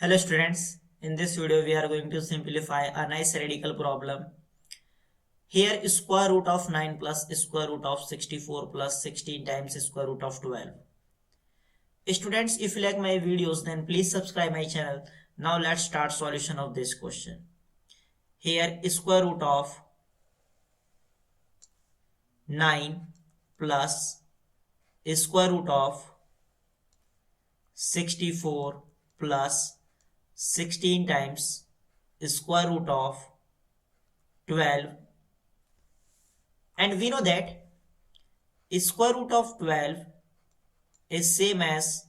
Hello students, in this video we are going to simplify a nice radical problem. Here square root of 9 plus square root of 64 plus 16 times square root of 12. Students, if you like my videos then please subscribe my channel. Now let's start solution of this question. Here square root of 9 plus square root of 64 plus 16 times square root of 12, and we know that square root of 12 is same as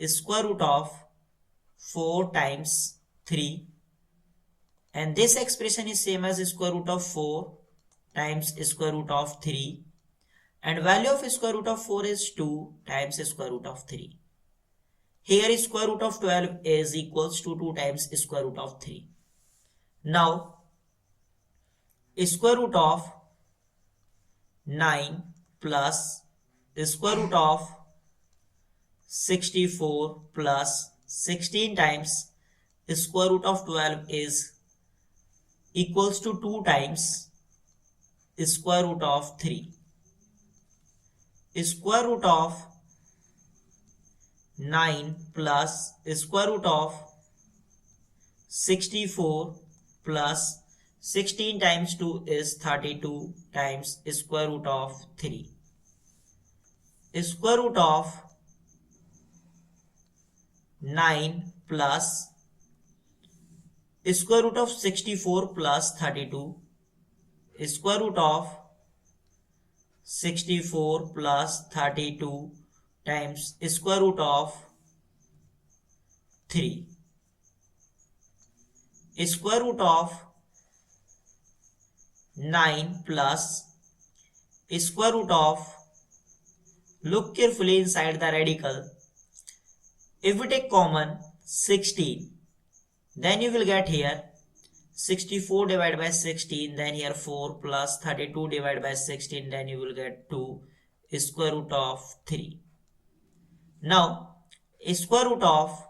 square root of 4 times 3, and this expression is same as square root of 4 times square root of 3, and value of square root of 4 is 2 times square root of 3. Here square root of 12 is equals to 2 times square root of 3. Now square root of 9 plus square root of 64 plus 16 times square root of 12 is equals to 2 times square root of 3. Square root of 9 plus square root of 64 plus 16 times 2 is 32 times square root of 3. Square root of 9 plus square root of 64 plus 32, square root of 64 plus 32 times square root of 3. Square root of 9 plus square root of, look carefully inside the radical, if we take common 16, then you will get here 64 divided by 16, then here 4 plus 32 divided by 16, then you will get 2 square root of 3. Now square root of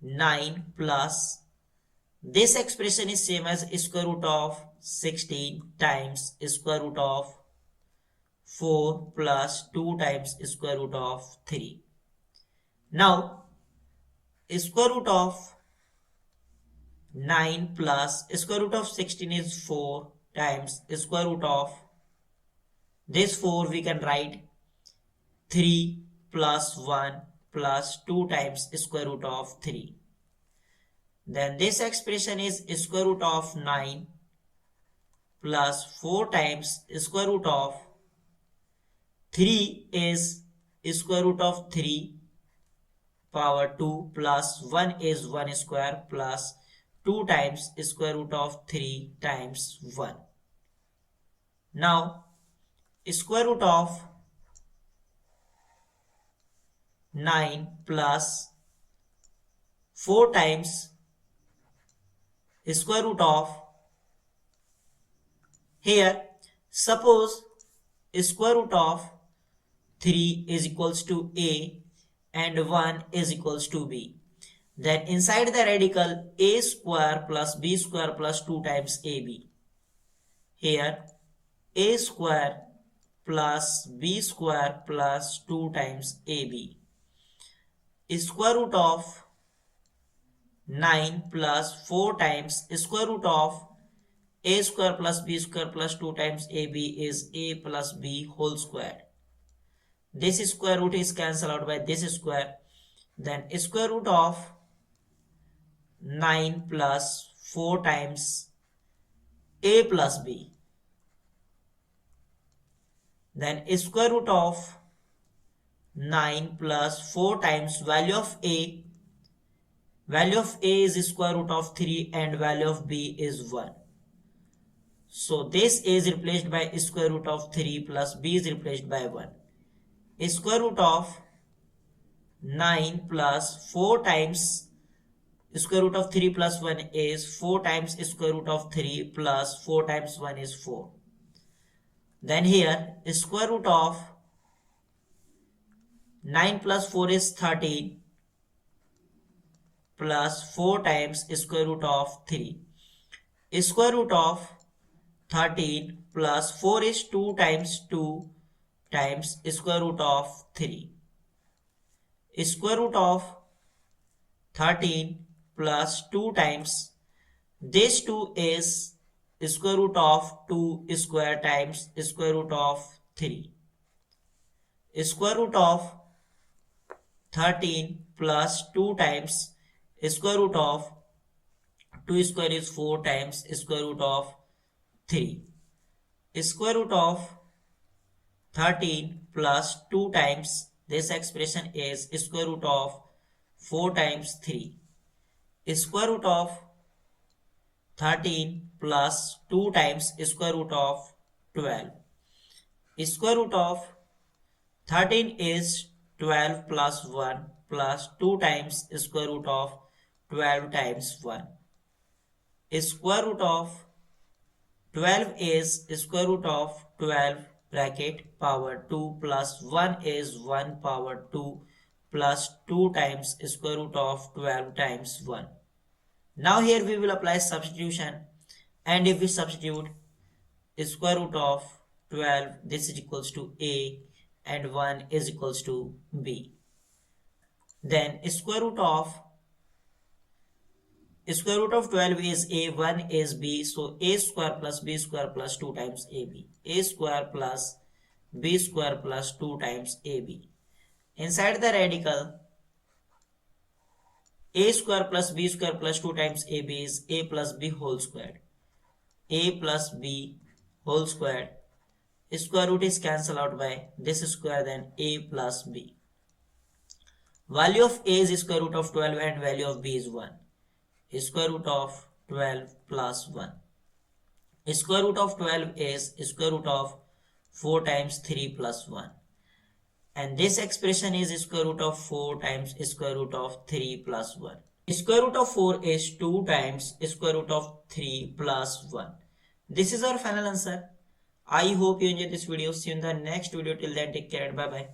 9 plus this expression is same as square root of 16 times square root of 4 plus 2 times square root of 3. Now square root of 9 plus square root of 16 is 4 times square root of this 4, we can write 3 plus 1 plus 2 times square root of 3. Then this expression is square root of 9 plus 4 times square root of 3 is square root of 3 power 2 plus 1 is 1 square plus 2 times square root of 3 times 1. Now square root of 9 plus 4 times square root of, here suppose square root of 3 is equals to a and 1 is equals to b, then inside the radical a square plus b square plus 2 times ab, here a square plus b square plus 2 times ab, square root of 9 plus 4 times square root of a square plus b square plus 2 times ab is a plus b whole square. This square root is cancelled out by this square, then square root of 9 plus 4 times a plus b, then square root of 9 plus 4 times value of a, value of a is square root of 3 and value of b is 1. So this is replaced by square root of 3 plus b is replaced by 1. Square root of 9 plus 4 times square root of 3 plus 1 is 4 times square root of 3 plus 4 times 1 is 4. Then here square root of 9 plus 4 is 13 plus 4 times square root of 3. Square root of 13 plus 4 is 2 times 2 times square root of 3. Square root of 13 plus 2 times this 2 is square root of 2 square times square root of 3. Square root of 13 plus 2 times square root of 2 square is 4 times square root of 3. Square root of 13 plus 2 times this expression is square root of 4 times 3. Square root of 13 plus 2 times square root of 12. Square root of 13 is 12 plus 1 plus 2 times square root of 12 times 1. Square root of 12 is square root of 12 bracket power 2 plus 1 is 1 power 2 plus 2 times square root of 12 times 1. Now here we will apply substitution, and if we substitute square root of 12, this is equals to a and 1 is equals to b. Then square root of 12 is a, 1 is b, so a square plus b square plus 2 times ab. A square plus b square plus 2 times ab. Inside the radical, a square plus b square plus 2 times ab is a plus b whole squared. A plus b whole squared. Square root is cancelled out by this square, then a plus b. Value of a is square root of 12 and value of b is 1. Square root of 12 plus 1. Square root of 12 is square root of 4 times 3 plus 1. And this expression is square root of 4 times square root of 3 plus 1. Square root of 4 is 2 times square root of 3 plus 1. This is our final answer. I hope you enjoyed this video. See you in the next video. Till then, take care and bye bye.